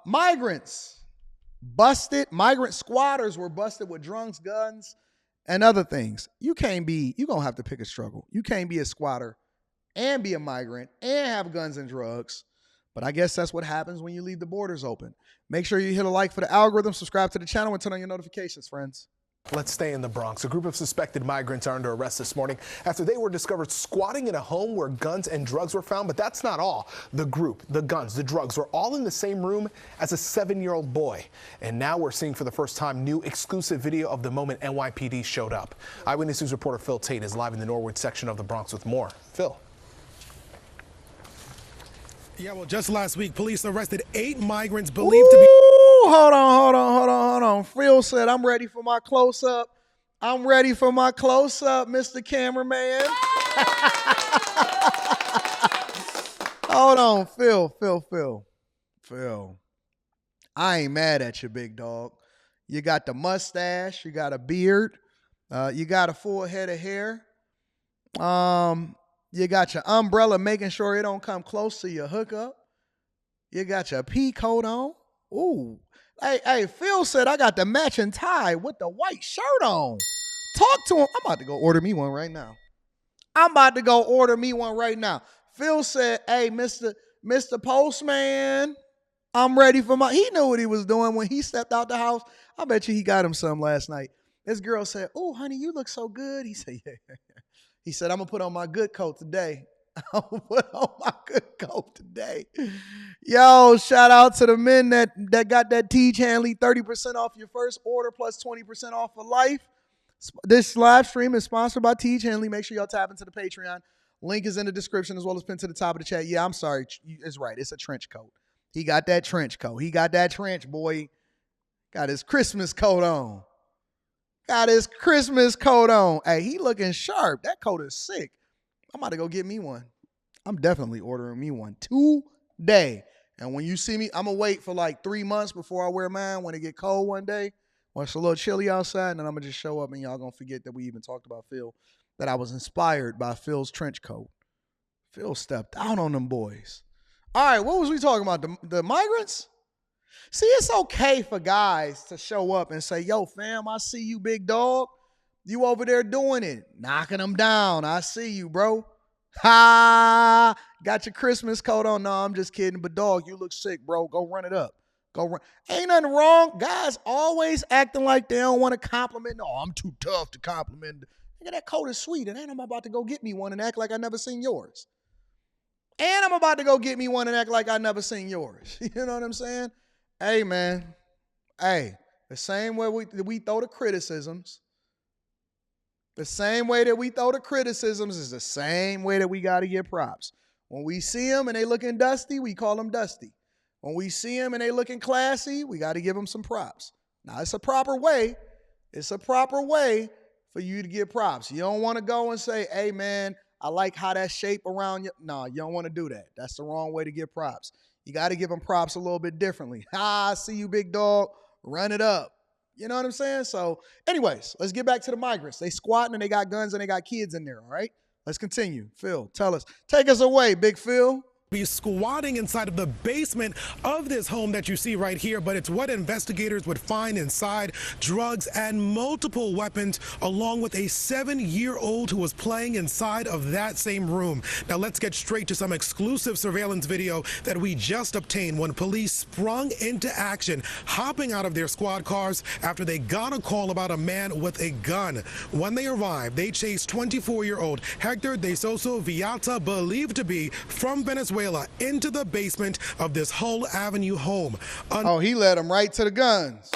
Migrants busted. Migrant squatters were busted with drunks, guns, and other things. You're going to have to pick a struggle. You can't be a squatter and be a migrant and have guns and drugs. But I guess that's what happens when you leave the borders open. Make sure you hit a like for the algorithm, subscribe to the channel, and turn on your notifications, friends. Let's stay in the Bronx. A group of suspected migrants are under arrest this morning after they were discovered squatting in a home where guns and drugs were found. But that's not all. The group, the guns, the drugs were all in the same room as a 7-year-old boy. And now we're seeing for the first time new exclusive video of the moment NYPD showed up. Eyewitness News reporter Phil Tate is live in the Norwood section of the Bronx with more. Phil. Yeah, well, just last week, police arrested 8 migrants believed to be... Hold on. Phil said, I'm ready for my close-up. I'm ready for my close-up, Mr. Cameraman. Hold on, Phil. I ain't mad at you, big dog. You got the mustache. You got a beard. You got a full head of hair. You got your umbrella making sure it don't come close to your hookup. You got your pea coat on. Ooh. Hey, Phil said I got the matching tie with the white shirt on. Talk to him. I'm about to go order me one right now. Phil said, hey, Mr. Postman, I'm ready for my... He knew what he was doing when he stepped out the house. I bet you he got him some last night. This girl said, oh, honey, you look so good. He said, yeah. He said, I'm going to put on my good coat today. Yo, shout out to the men that got that Teach Hanley 30% off your first order plus 20% off for life. This live stream is sponsored by Teach Hanley. Make sure y'all tap into the Patreon. Link is in the description as well as pinned to the top of the chat. Yeah, I'm sorry. It's right. It's a trench coat. He got that trench coat. He got that trench, boy. Got his Christmas coat on. Hey, he looking sharp. That coat is sick. I'm about to go get me one. I'm definitely ordering me one today. And when you see me, I'm going to wait for like 3 months before I wear mine when it get cold one day. When it's a little chilly outside, and then I'm going to just show up and y'all going to forget that we even talked about Phil, that I was inspired by Phil's trench coat. Phil stepped out on them boys. All right, what was we talking about? The migrants? See, it's okay for guys to show up and say, yo, fam, I see you, big dog. You over there doing it, knocking them down. I see you, bro. Ha! Got your Christmas coat on. No, I'm just kidding. But, dog, you look sick, bro. Go run it up. Ain't nothing wrong. Guys always acting like they don't want to compliment. No, I'm too tough to compliment. Nigga, that coat is sweet. And then I'm about to go get me one and act like I never seen yours. You know what I'm saying? Hey, man. Hey, the same way we throw the criticisms. The same way that we throw the criticisms is the same way that we got to get props. When we see them and they looking dusty, we call them dusty. When we see them and they looking classy, we got to give them some props. Now, it's a proper way. It's a proper way for you to get props. You don't want to go and say, hey, man, I like how that shape around you. No, you don't want to do that. That's the wrong way to get props. You got to give them props a little bit differently. I see you, big dog. Run it up. You know what I'm saying? So, anyways, let's get back to the migrants. They squatting and they got guns and they got kids in there, all right? Let's continue. Phil, tell us. Take us away, Big Phil. Be squatting inside of the basement of this home that you see right here, but it's what investigators would find inside: drugs and multiple weapons, along with a 7-year-old who was playing inside of that same room. Now let's get straight to some exclusive surveillance video that we just obtained when police sprung into action, hopping out of their squad cars after they got a call about a man with a gun. When they arrived, they chased 24-year-old Hector de Soso Viata, believed to be from Venezuela, into the basement of this Hull Avenue home. He led him right to the guns.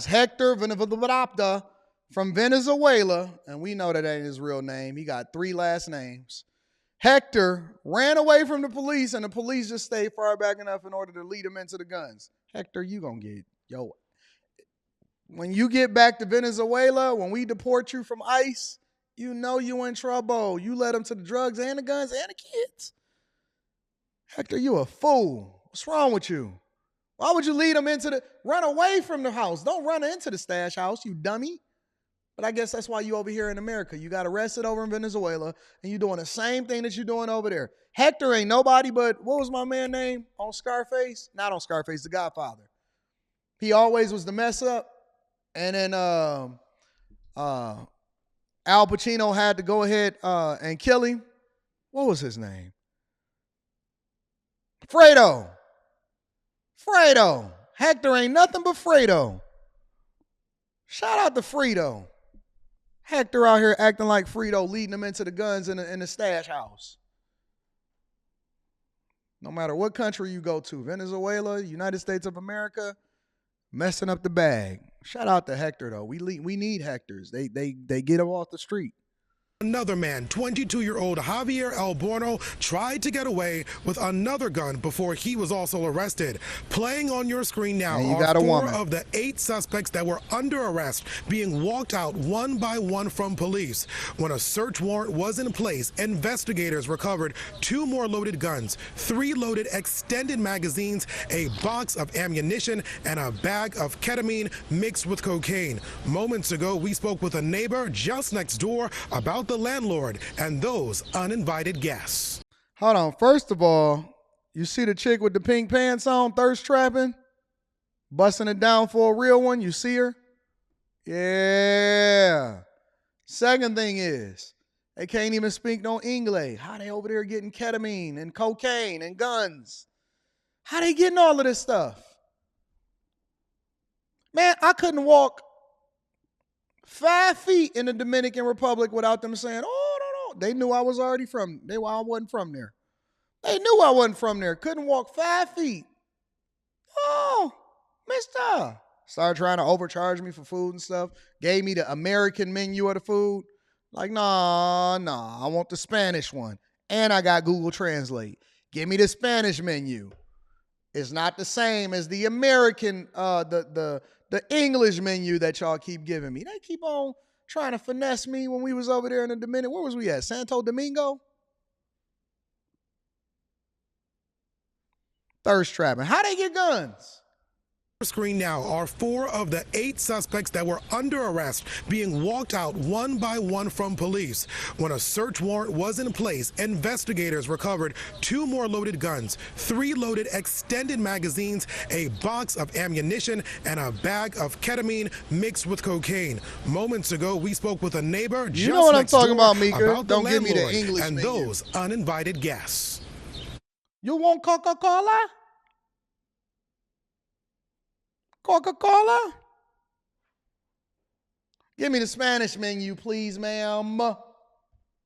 Hector Viata from Venezuela, and we know that ain't his real name. He got 3 last names. Hector ran away from the police, and the police just stayed far back enough in order to lead him into the guns. Hector, you gonna get, when you get back to Venezuela, when we deport you from ICE, you know you in trouble. You led them to the drugs and the guns and the kids. Hector, you a fool. What's wrong with you? Why would you lead them run away from the house? Don't run into the stash house, you dummy. But I guess that's why you over here in America. You got arrested over in Venezuela, and you doing the same thing that you're doing over there. Hector ain't nobody but, what was my man name on Scarface? Not on Scarface, The Godfather. He always was the mess up. And then Al Pacino had to go ahead and kill him. What was his name? Fredo. Hector ain't nothing but Fredo. Shout out to Fredo. Hector out here acting like Fredo, leading them into the guns in the stash house. No matter what country you go to, Venezuela, United States of America, messing up the bag. Shout out to Hector, though. We need Hectors. They get them off the street. Another man, 22-year-old Javier Alborno, tried to get away with another gun before he was also arrested. Playing on your screen now are 4 of the 8 suspects that were under arrest being walked out one by one from police. When a search warrant was in place, investigators recovered 2 more loaded guns, 3 loaded extended magazines, a box of ammunition, and a bag of ketamine mixed with cocaine. Moments ago, we spoke with a neighbor just next door about the landlord and those uninvited guests. Hold on. First of all, you see the chick with the pink pants on, thirst trapping, busting it down for a real one? You see her? Yeah. Second thing is, they can't even speak no English. How they over there getting ketamine and cocaine and guns? How they getting all of this stuff? Man, I couldn't walk 5 feet in the Dominican Republic without them saying, oh, no. They knew I was already from, I wasn't from there. They knew I wasn't from there. Couldn't walk 5 feet. Oh, mister. Started trying to overcharge me for food and stuff. Gave me the American menu of the food. Like, nah, I want the Spanish one. And I got Google Translate. Give me the Spanish menu. It's not the same as the American, the English menu that y'all keep giving me. They keep on trying to finesse me when we was over there in the Dominican. Where was we at? Santo Domingo? Thirst trapping. How they get guns? Screen now are 4 of the 8 suspects that were under arrest being walked out one by one from police. When a search warrant was in place, investigators recovered 2 more loaded guns, 3 loaded extended magazines, a box of ammunition, and a bag of ketamine mixed with cocaine. Moments ago, we spoke with a neighbor just you know what next I'm talking door about, Mika. Don't give me the landlord English and menu. those uninvited guests. You want Coca-Cola? Coca-Cola? Give me the Spanish menu, please, ma'am.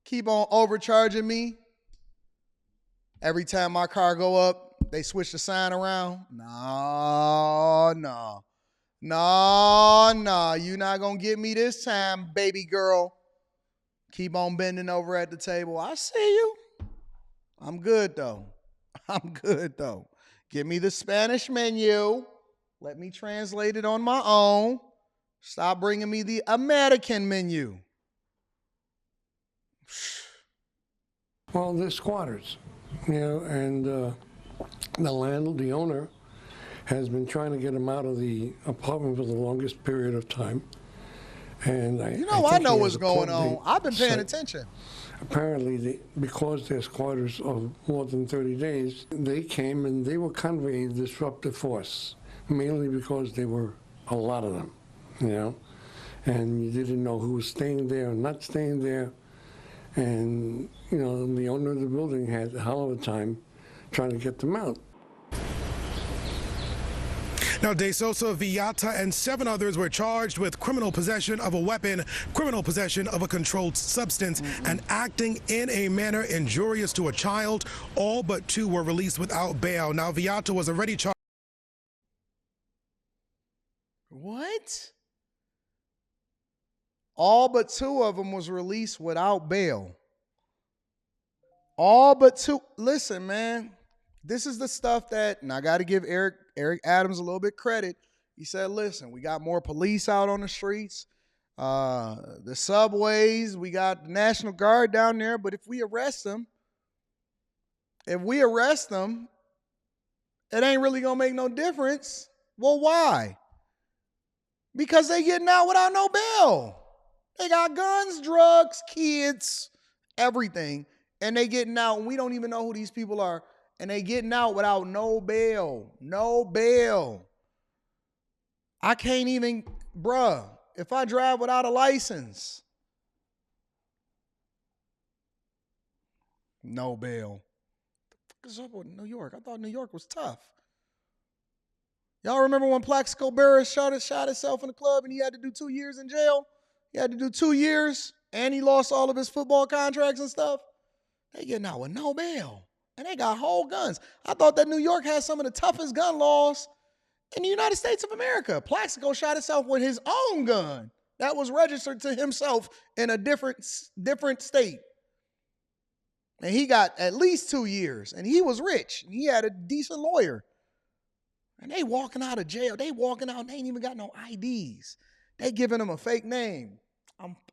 Keep on overcharging me. Every time my car go up, they switch the sign around. No. You're not going to get me this time, baby girl. Keep on bending over at the table. I see you. I'm good, though. Give me the Spanish menu. Let me translate it on my own. Stop bringing me the American menu. Well, they're squatters, and the owner, has been trying to get them out of the apartment for the longest period of time. And I know what's going on. I've been paying attention. Apparently, because they're squatters of more than 30 days, they came and they were kind of a disruptive force. Mainly because there were a lot of them, and you didn't know who was staying there or not staying there. And, the owner of the building had a hell of a time trying to get them out. Now, De Sosa, Villata, and 7 others were charged with criminal possession of a weapon, criminal possession of a controlled substance, and acting in a manner injurious to a child. All but 2 were released without bail. Now, Villata was already charged. What? All but 2 of them was released without bail. All but 2. Listen, man, this is the stuff that, and I got to give Eric Adams a little bit credit. He said, listen, we got more police out on the streets, the subways, we got the National Guard down there, but if we arrest them, it ain't really going to make no difference. Well, why? Because they getting out without no bail. They got guns, drugs, kids, everything. And they getting out, and we don't even know who these people are. And they getting out without no bail. No bail. I can't even, bruh, if I drive without a license, no bail. What the fuck is up with New York? I thought New York was tough. Y'all remember when Plaxico Barris shot himself in the club and he had to do 2 years in jail? He had to do 2 years and he lost all of his football contracts and stuff. They getting out with no bail. And they got whole guns. I thought that New York had some of the toughest gun laws in the United States of America. Plaxico shot himself with his own gun that was registered to himself in a different state. And he got at least 2 years. And he was rich. And he had a decent lawyer. And they walking out of jail. They walking out and they ain't even got no IDs. They giving him a fake name.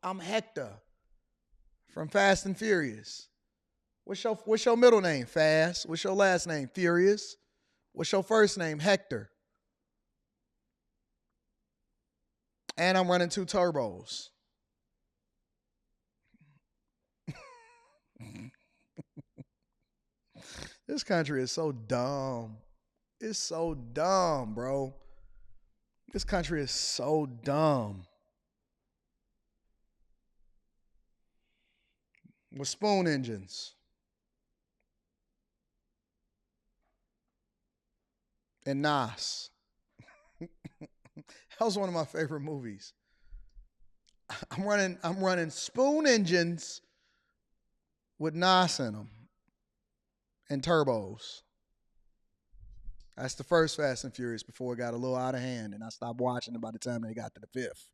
I'm Hector from Fast and Furious. What's your middle name? Fast. What's your last name? Furious. What's your first name? Hector. And I'm running 2 turbos. This country is so dumb. It's so dumb, bro. This country is so dumb. With spoon engines. And Nas. That was one of my favorite movies. I'm running spoon engines with Nas in them and turbos. That's the first Fast and Furious before it got a little out of hand, and I stopped watching it by the time they got to the 5th.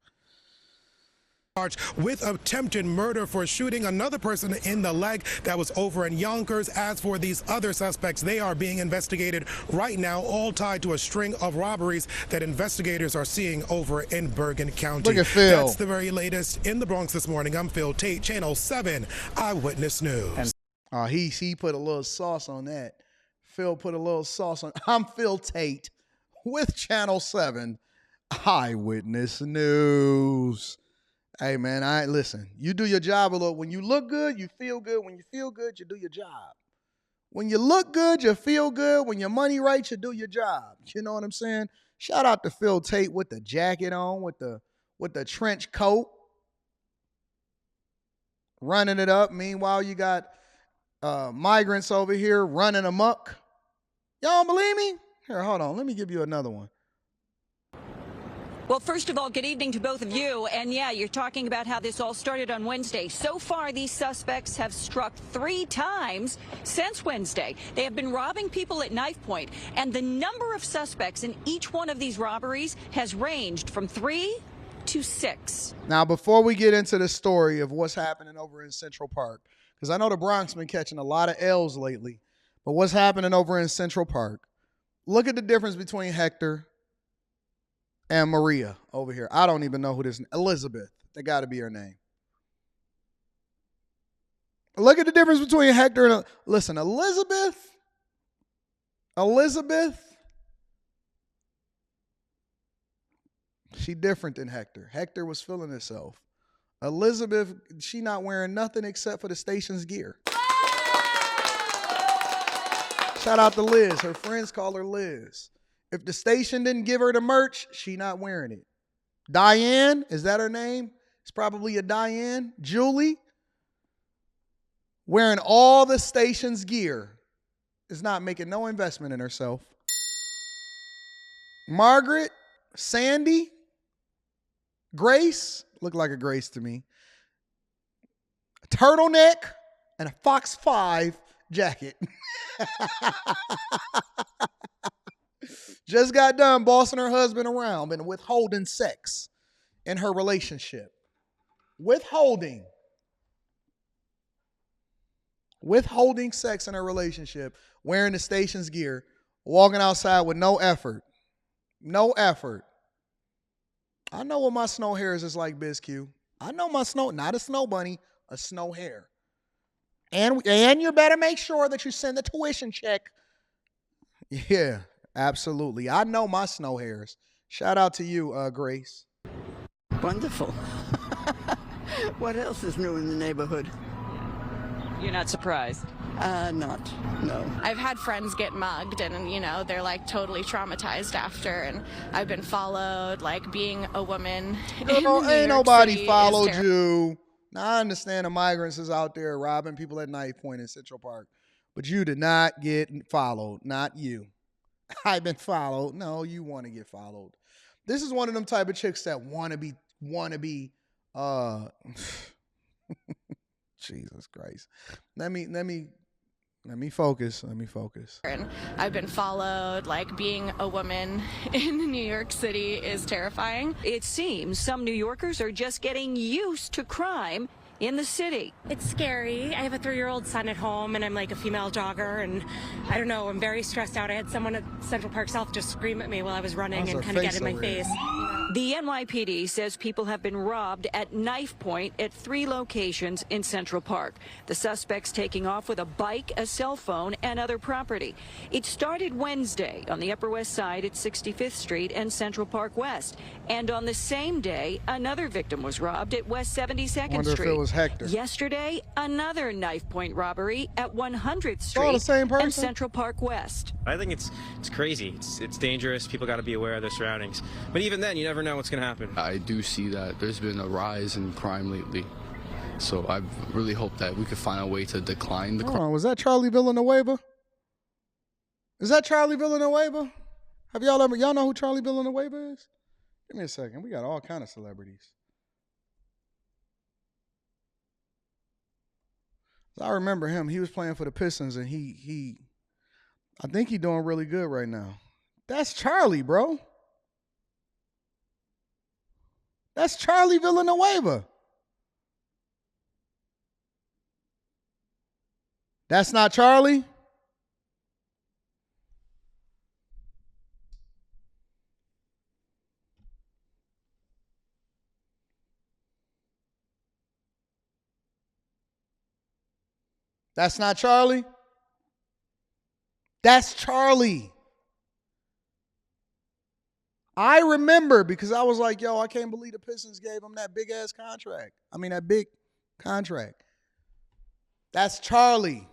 Charged with attempted murder for shooting another person in the leg. That was over in Yonkers. As for these other suspects, they are being investigated right now, all tied to a string of robberies that investigators are seeing over in Bergen County. Look at Phil. That's the very latest in the Bronx this morning. I'm Phil Tate, Channel 7 Eyewitness News. He put a little sauce on that. Phil put a little sauce on. I'm Phil Tate with Channel 7 Eyewitness News. Hey, man, listen, you do your job a little. When you look good, you feel good. When you feel good, you do your job. When you look good, you feel good. When your money right, you do your job. You know what I'm saying? Shout out to Phil Tate with the jacket on, with the trench coat, running it up. Meanwhile, you got migrants over here running amok. Y'all don't believe me? Here, hold on. Let me give you another one. Well, first of all, good evening to both of you. And yeah, you're talking about how this all started on Wednesday. So far, these suspects have struck 3 times since Wednesday. They have been robbing people at knife point. And the number of suspects in each one of these robberies has ranged from 3 to 6. Now, before we get into the story of what's happening over in Central Park, because I know the Bronx been catching a lot of L's lately, but what's happening over in Central Park? Look at the difference between Hector and Maria over here. I don't even know who this is. Elizabeth. That got to be her name. Look at the difference between Hector and... Listen, Elizabeth, she different than Hector. Hector was feeling herself. Elizabeth, she not wearing nothing except for the station's gear. Shout out to Liz. Her friends call her Liz. If the station didn't give her the merch, she not wearing it. Diane, is that her name? It's probably a Diane. Julie, wearing all the station's gear, is not making no investment in herself. Margaret, Sandy, Grace, look like a Grace to me. A turtleneck and a Fox 5 jacket. Just got done bossing her husband around and withholding sex in her relationship. Withholding sex in her relationship, wearing the station's gear, walking outside with no effort. No effort. I know what my snow hairs is like, BizQ. I know my snow, not a snow bunny, a snow hare. And you better make sure that you send the tuition check. Yeah. Absolutely. I know my snow hairs. Shout out to you, Grace. Wonderful. What else is new in the neighborhood? You're not surprised? Not. No. I've had friends get mugged and, they're like totally traumatized after. And I've been followed, like being a woman. Girl, ain't nobody followed you. Now, I understand the migrants is out there robbing people at Knife Point in Central Park, but you did not get followed. Not you. I've been followed. No, you want to get followed. This is one of them type of chicks that want to be, Jesus Christ. Let me focus. Let me focus. And I've been followed, like being a woman in New York City is terrifying. It seems some New Yorkers are just getting used to crime in the city. It's scary. I have a 3-year-old son at home and I'm like a female jogger and I don't know, I'm very stressed out. I had someone at Central Park South just scream at me while I was running and kind of get in my face. The NYPD says people have been robbed at knife point at 3 locations in Central Park. The suspects taking off with a bike, a cell phone, and other property. It started Wednesday on the Upper West Side at 65th Street and Central Park West. And on the same day, another victim was robbed at West 72nd Street. If it was Hector. Yesterday, another knife point robbery at 100th Street all the same person? and Central Park West. I think it's crazy. It's dangerous. People got to be aware of their surroundings. But even then, you never know what's going to happen. I do see that there's been a rise in crime lately. So I really hope that we could find a way to decline the crime. Was that Charlie Villanueva? Is that Charlie Villanueva? Have y'all know who Charlie Villanueva is? Give me a second. We got all kind of celebrities. I remember him. He was playing for the Pistons, and I think he's doing really good right now. That's Charlie, bro. That's Charlie Villanueva. That's not Charlie? That's not Charlie? That's Charlie. I remember because I was like, yo, I can't believe the Pistons gave him that big ass contract. I mean, that big contract. That's Charlie.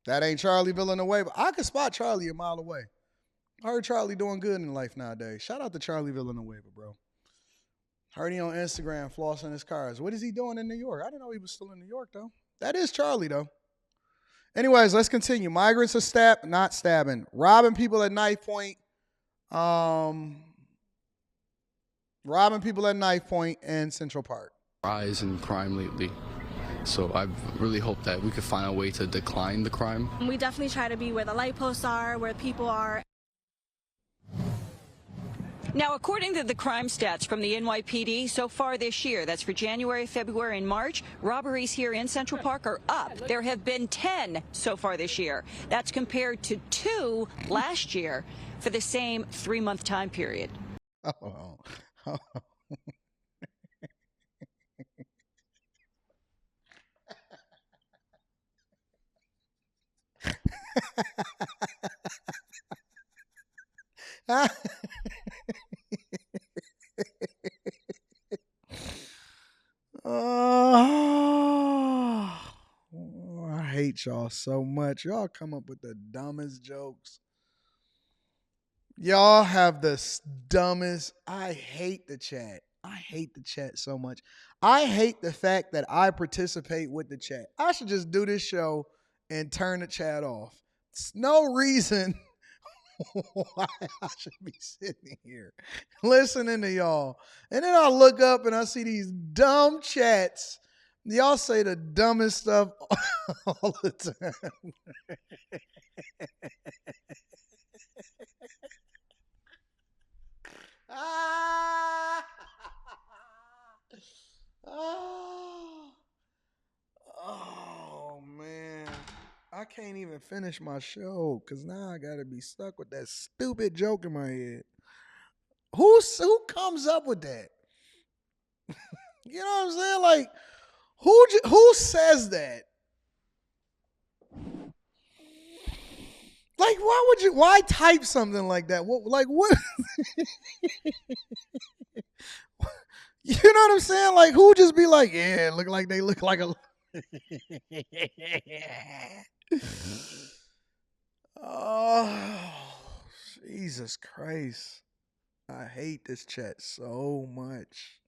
That ain't Charlie Villanueva. I could spot Charlie a mile away. I heard Charlie doing good in life nowadays. Shout out to Charlie Villanueva, bro. Heard he on Instagram flossing his cars. What is he doing in New York? I didn't know he was still in New York, though. That is Charlie, though. Anyways, let's continue. Migrants are not stabbing. Robbing people at knife point. Robbing people at knife point and Central Park. Rise in crime lately. So I really hope that we could find a way to decline the crime. We definitely try to be where the light posts are, where people are. Now, according to the crime stats from the NYPD, so far this year, that's for January, February, and March, robberies here in Central Park are up. There have been 10 so far this year. That's compared to 2 last year for the same 3-month time period. Oh. I hate y'all so much. Y'all come up with the dumbest jokes. Y'all have the dumbest. I hate the chat. I hate the chat so much. I hate the fact that I participate with the chat. I should just do this show and turn the chat off. It's no reason why I should be sitting here listening to y'all. And then I look up and I see these dumb chats. Y'all say the dumbest stuff all the time. Oh, man. I can't even finish my show because now I got to be stuck with that stupid joke in my head. Who comes up with that? You know what I'm saying? Like, who says that? Like, why type something like that? What, like, what? You know what I'm saying? Like, who just be like, yeah, look like they look like a. Oh, Jesus Christ. I hate this chat so much.